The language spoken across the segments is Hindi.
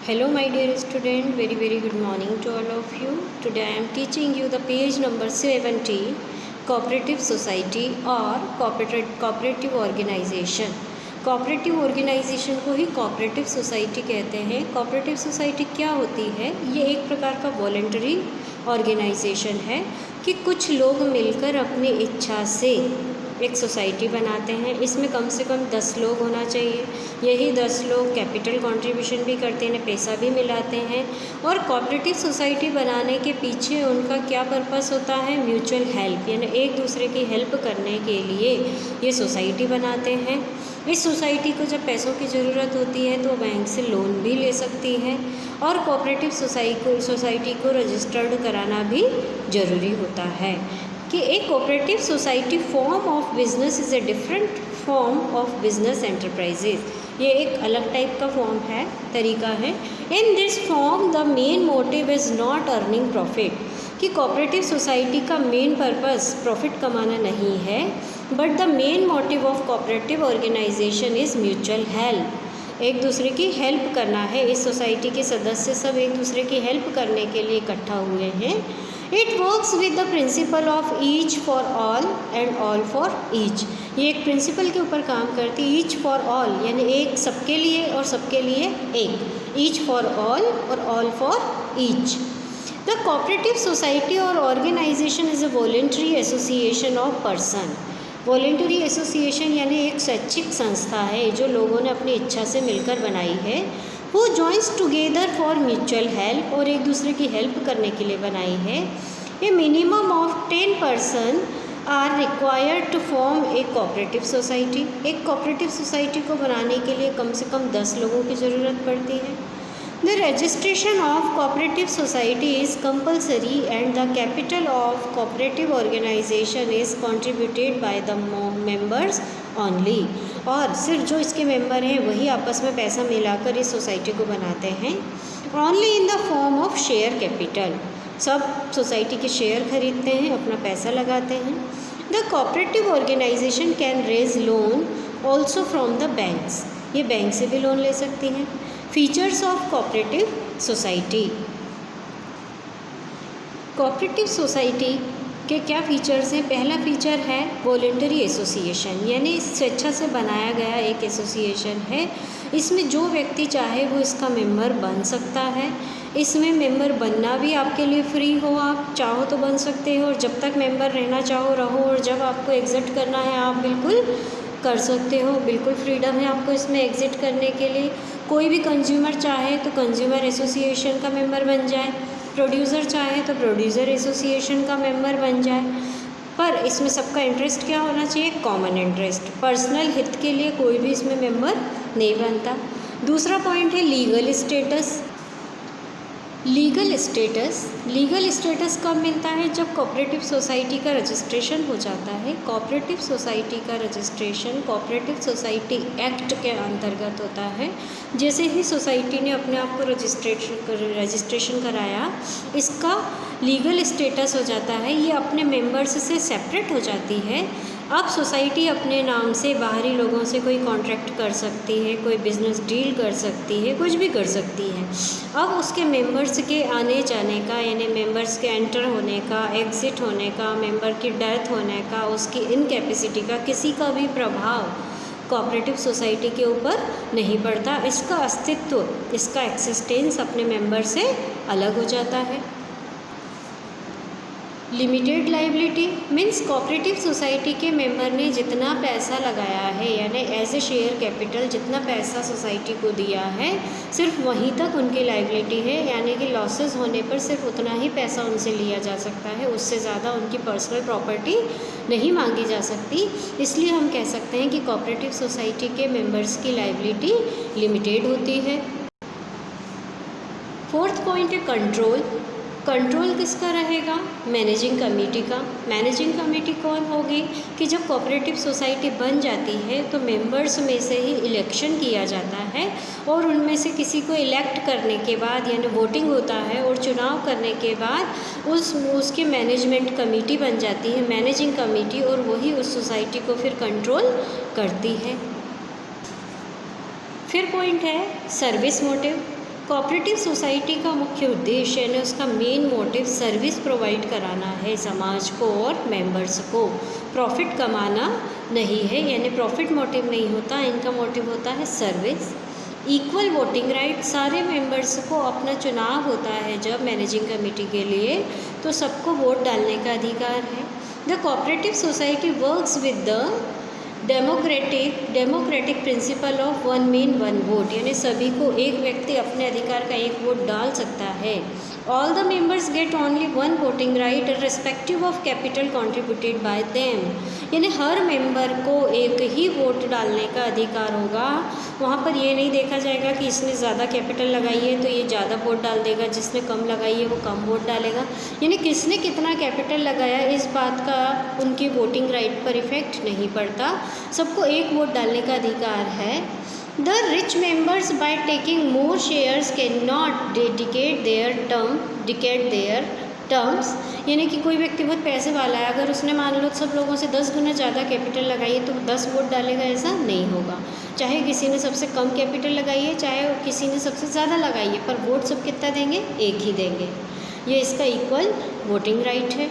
Hello my dear student, very good morning to all of you. Today I am teaching you the page number 70, cooperative society or cooperative organization. Cooperative organization को ही कोऑपरेटिव सोसाइटी कहते हैं। कोऑपरेटिव सोसाइटी क्या होती है? ये एक प्रकार का वॉलंटरी ऑर्गेनाइजेशन है कि कुछ लोग मिलकर अपनी इच्छा से एक सोसाइटी बनाते हैं। इसमें कम से कम 10 लोग होना चाहिए। यही 10 लोग कैपिटल कंट्रीब्यूशन भी करते हैं, पैसा भी मिलाते हैं। और कोऑपरेटिव सोसाइटी बनाने के पीछे उनका क्या पर्पस होता है? म्यूचुअल हेल्प, यानी एक दूसरे की हेल्प करने के लिए ये सोसाइटी बनाते हैं। इस सोसाइटी को जब पैसों की ज़रूरत होती है तो बैंक से लोन भी ले सकती है। और कोऑपरेटिव सोसाइटी को रजिस्टर्ड कराना भी ज़रूरी होता है कि एक cooperative society form of business is a different form of business enterprises. ये एक अलग टाइप का फॉर्म है, तरीका है। In this form the main motive is not earning profit, कि कोऑपरेटिव सोसाइटी का मेन पर्पस प्रॉफिट कमाना नहीं है, but the main motive of cooperative organization is mutual help. एक दूसरे की हेल्प करना है। इस सोसाइटी के सदस्य सब एक दूसरे की हेल्प करने के लिए इकट्ठा हुए हैं। It works with the principle of each for all and all for each. ये एक प्रिंसिपल के ऊपर काम करती है, ईच फॉर ऑल, यानी एक सबके लिए और सबके लिए एक, ईच फॉर ऑल और all for each. The cooperative society और organisation is a voluntary association of person. Voluntary association यानी एक स्वैच्छिक संस्था है जो लोगों ने अपनी इच्छा से मिलकर बनाई है। Who joins together for mutual help, और एक दूसरे की हेल्प करने के लिए बनाई है। A minimum of 10 person are required to form a cooperative society. एक कोऑपरेटिव सोसाइटी को बनाने के लिए कम से कम 10 लोगों की ज़रूरत पड़ती है। The registration of cooperative society is compulsory and the capital of cooperative organization is contributed by the members only। और सिर्फ जो इसके मेंबर हैं वही आपस में पैसा मिलाकर इस सोसाइटी को बनाते हैं। Only in the form of share capital। सब सोसाइटी के शेयर खरीदते हैं, अपना पैसा लगाते हैं। The cooperative organization can raise loan also from the banks। ये बैंक से भी लोन ले सकती हैं। Features of cooperative society. Cooperative society के क्या फीचर्स हैं? पहला फीचर है वॉलंटरी एसोसिएशन, यानी स्वेच्छा से बनाया गया एक एसोसिएशन है। इसमें जो व्यक्ति चाहे वो इसका मेंबर बन सकता है। इसमें मेंबर बनना भी आपके लिए फ्री हो, आप चाहो तो बन सकते हो, और जब तक मेंबर रहना चाहो रहो, और जब आपको एग्जिट करना है आप बिल्कुल कर सकते हो। बिल्कुल फ्रीडम है आपको इसमें एग्जिट करने के लिए। कोई भी कंज्यूमर चाहे तो कंज्यूमर एसोसिएशन का मेंबर बन जाए, प्रोड्यूसर चाहे तो प्रोड्यूसर एसोसिएशन का मेंबर बन जाए। पर इसमें सबका इंटरेस्ट क्या होना चाहिए? Common interest. पर्सनल हित के लिए कोई भी इसमें मेंबर नहीं बनता। दूसरा पॉइंट है लीगल स्टेटस। लीगल स्टेटस कब मिलता है? जब कोऑपरेटिव सोसाइटी का रजिस्ट्रेशन हो जाता है। कोऑपरेटिव सोसाइटी का रजिस्ट्रेशन कोऑपरेटिव सोसाइटी एक्ट के अंतर्गत होता है। जैसे ही सोसाइटी ने अपने आप को रजिस्ट्रेशन कराया, इसका लीगल स्टेटस हो जाता है, ये अपने मेंबर्स से सेपरेट हो जाती है। अब सोसाइटी अपने नाम से बाहरी लोगों से कोई कॉन्ट्रैक्ट कर सकती है, कोई बिजनेस डील कर सकती है, कुछ भी कर सकती है। अब उसके मेंबर्स के आने जाने का, यानी मेंबर्स के एंटर होने का, एग्ज़िट होने का, मेंबर की डेथ होने का, उसकी इनकैपेसिटी का किसी का भी प्रभाव कोऑपरेटिव सोसाइटी के ऊपर नहीं पड़ता। इसका अस्तित्व, इसका एक्सिस्टेंस अपने मेंबर से अलग हो जाता है। Limited liability means cooperative society के मेंबर ने जितना पैसा लगाया है, यानी एज ए शेयर कैपिटल जितना पैसा सोसाइटी को दिया है, सिर्फ वहीं तक उनकी लाइबिलिटी है, यानी कि लॉसेस होने पर सिर्फ उतना ही पैसा उनसे लिया जा सकता है, उससे ज़्यादा उनकी पर्सनल प्रॉपर्टी नहीं मांगी जा सकती। इसलिए हम कह सकते हैं कि कोऑपरेटिव सोसाइटी के मेंबर्स की लाइबिलिटी लिमिटेड होती है। फोर्थ पॉइंट है कंट्रोल। कंट्रोल किसका रहेगा? मैनेजिंग कमेटी का। मैनेजिंग कमेटी कौन होगी? कि जब कोऑपरेटिव सोसाइटी बन जाती है तो मेंबर्स में से ही इलेक्शन किया जाता है, और उनमें से किसी को इलेक्ट करने के बाद, यानी वोटिंग होता है और चुनाव करने के बाद उसकी मैनेजमेंट कमेटी बन जाती है, मैनेजिंग कमेटी, और वही उस सोसाइटी को फिर कंट्रोल करती है। फिर पॉइंट है सर्विस मोटिव। कोऑपरेटिव सोसाइटी का मुख्य उद्देश्य यानी उसका मेन मोटिव सर्विस प्रोवाइड कराना है समाज को और मेंबर्स को, प्रॉफिट कमाना नहीं है, यानी प्रॉफिट मोटिव नहीं होता, इनका मोटिव होता है सर्विस। इक्वल वोटिंग राइट, सारे मेंबर्स को अपना चुनाव होता है जब मैनेजिंग कमेटी के लिए, तो सबको वोट डालने का अधिकार है। The cooperative society works with the democratic principle of one man one vote, यानी सभी को एक व्यक्ति अपने अधिकार का एक वोट डाल सकता है। All the members get only one voting right respective of capital contributed bye them, यानी हर मेंबर को एक ही वोट डालने का अधिकार होगा। वहाँ पर ये नहीं देखा जाएगा कि इसने ज़्यादा कैपिटल लगाई है तो ये ज़्यादा वोट डाल देगा, जिसने कम लगाई है वो कम वोट डालेगा, यानी किसने कितना कैपिटल लगाया इस बात का उनकी वोटिंग राइट पर इफेक्ट नहीं पड़ता, सबको एक वोट डालने का अधिकार है। The rich members by taking more shares can not decade their terms, यानी कि कोई व्यक्ति बहुत पैसे वाला है, अगर उसने मान लो सब लोगों से 10 गुना ज़्यादा कैपिटल लगाई है तो 10 वोट डालेगा, ऐसा नहीं होगा। चाहे किसी ने सबसे कम कैपिटल लगाई है, चाहे किसी ने सबसे ज़्यादा लगाई है, पर वोट सब कितना देंगे, एक ही देंगे। ये इसका इक्वल वोटिंग राइट है।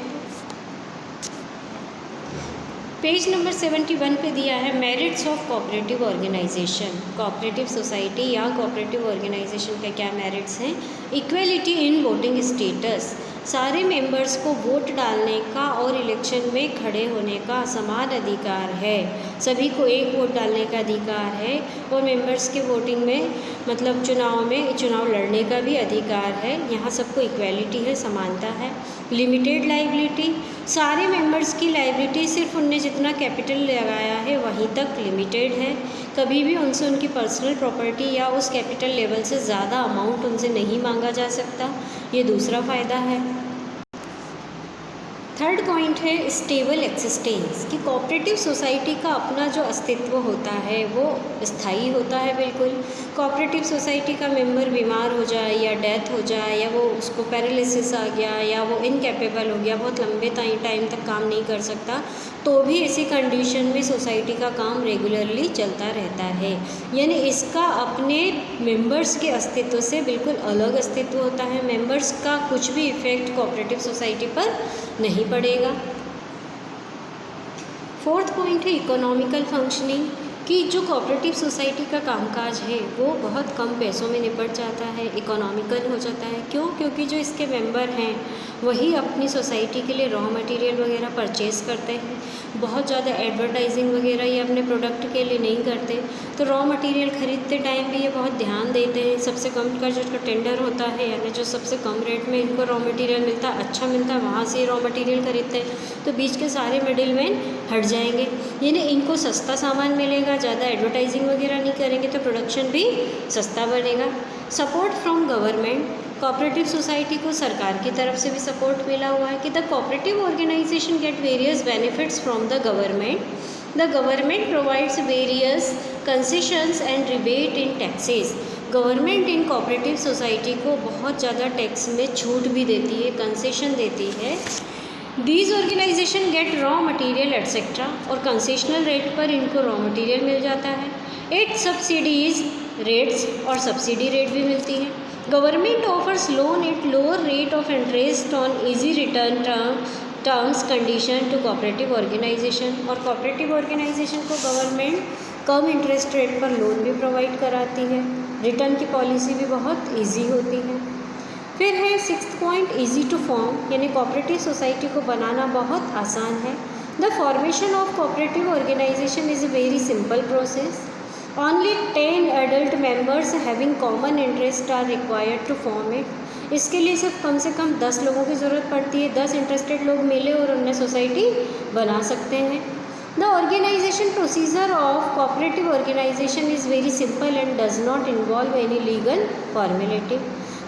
पेज नंबर 71 पे दिया है merits of cooperative organization. Cooperative society या कोऑपरेटिव ऑर्गेनाइजेशन के क्या मेरिट्स हैं? इक्वलिटी इन वोटिंग स्टेटस, सारे मेंबर्स को वोट डालने का और इलेक्शन में खड़े होने का समान अधिकार है, सभी को एक वोट डालने का अधिकार है, और मेंबर्स के वोटिंग में मतलब चुनाव लड़ने का भी अधिकार है। यहाँ सबको इक्वलिटी है, समानता है। लिमिटेड लाइबिलिटी, सारे मेंबर्स की लाइबिलिटी सिर्फ उनने जितना कैपिटल लगाया है वहीं तक लिमिटेड है, कभी भी उनसे उनकी पर्सनल प्रॉपर्टी या उस कैपिटल लेवल से ज़्यादा अमाउंट उनसे नहीं मांगा जा सकता, ये दूसरा फ़ायदा है। थर्ड पॉइंट है स्टेबल एक्सिस्टेंस, कि कोऑपरेटिव सोसाइटी का अपना जो अस्तित्व होता है वो स्थायी होता है बिल्कुल। कोऑपरेटिव सोसाइटी का मेंबर बीमार हो जाए या डेथ हो जाए या वो उसको पैरालिसिस आ गया या वो इनकैपेबल हो गया, बहुत लंबे टाइम तक काम नहीं कर सकता, तो भी ऐसी कंडीशन में सोसाइटी का काम रेगुलरली चलता रहता है, यानी इसका अपने मेंबर्स के अस्तित्व से बिल्कुल अलग अस्तित्व होता है। मेंबर्स का कुछ भी इफेक्ट कोऑपरेटिव सोसाइटी पर नहीं पड़ेगा। फोर्थ पॉइंट है इकोनॉमिकल फंक्शनिंग, कि जो कोऑपरेटिव सोसाइटी का कामकाज है वो बहुत कम पैसों में निपट जाता है, इकोनॉमिकल हो जाता है। क्यों? क्योंकि जो इसके मेंबर हैं वही अपनी सोसाइटी के लिए रॉ मटेरियल वगैरह परचेज़ करते हैं, बहुत ज़्यादा एडवर्टाइजिंग वगैरह ये अपने प्रोडक्ट के लिए नहीं करते, तो रॉ मटेरियल ख़रीदते टाइम भी ये बहुत ध्यान देते हैं। सबसे कम का जो टेंडर होता है यानी जो सबसे कम रेट में इनको रॉ मटेरियल मिलता है, अच्छा मिलता है, वहाँ से रॉ मटेरियल खरीदते हैं, तो बीच के सारे मिडिलमैन हट जाएंगे, यानी इनको सस्ता सामान मिलेगा, ज़्यादा एडवर्टाइजिंग वगैरह नहीं करेंगे तो प्रोडक्शन भी सस्ता बनेगा। Support from government, cooperative society को सरकार की तरफ से भी सपोर्ट मिला हुआ है कि the cooperative organization get various benefits from the government. The government provides various concessions and rebate in taxes, government इन कोऑपरेटिव सोसाइटी को बहुत ज़्यादा टैक्स में छूट भी देती है, कंसेशन देती है। These organization get raw material etcetera, और कंसेशनल रेट पर इनको रॉ मटेरियल मिल जाता है। एट सब्सिडीज रेट्स, और सब्सिडी रेट भी मिलती है। Government offers loan at lower rate of interest on easy return terms condition to cooperative organization, और कोऑपरेटिव ऑर्गेनाइजेशन को गवर्नमेंट कम इंटरेस्ट रेट पर लोन भी प्रोवाइड कराती है, रिटर्न की पॉलिसी भी बहुत ईजी होती है। फिर है sixth point easy to form, यानी कोऑपरेटिव सोसाइटी को बनाना बहुत आसान है। The formation of cooperative organization is a very simple process. Only 10 adult members having common interest are required to form it, इसके लिए सिर्फ कम से कम 10 लोगों की ज़रूरत पड़ती है, 10 इंटरेस्टेड लोग मिले और उनने सोसाइटी बना सकते हैं। The organization procedure of cooperative organization is very simple and does not involve any legal formality,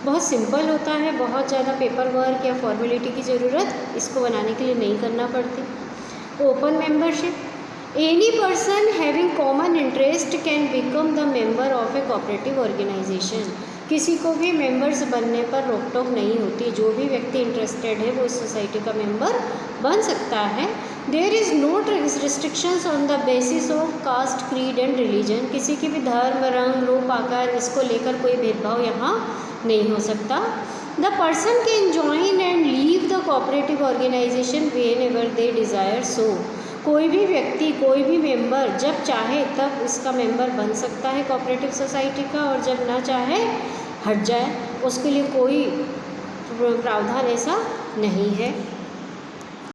बहुत सिंपल होता है, बहुत ज़्यादा पेपर वर्क या फॉर्मेलिटी की ज़रूरत इसको बनाने के लिए नहीं करना पड़ती। Open membership, any person having common interest can become the member of a cooperative organization, किसी को भी मेंबर्स बनने पर रोक टोक नहीं होती, जो भी व्यक्ति इंटरेस्टेड है वो इस सोसाइटी का मेंबर बन सकता है। There is no restrictions on the basis of caste, creed and religion. किसी की भी धर्म, रंग, रूप, आकार, इसको लेकर कोई भेदभाव यहाँ नहीं हो सकता। The person can join and leave the cooperative organization whenever they desire so. कोई भी व्यक्ति, कोई भी मेंबर जब चाहे तब इसका मेंबर बन सकता है कोऑपरेटिव सोसाइटी का, और जब ना चाहे हट जाए, उसके लिए कोई प्रावधान ऐसा नहीं है।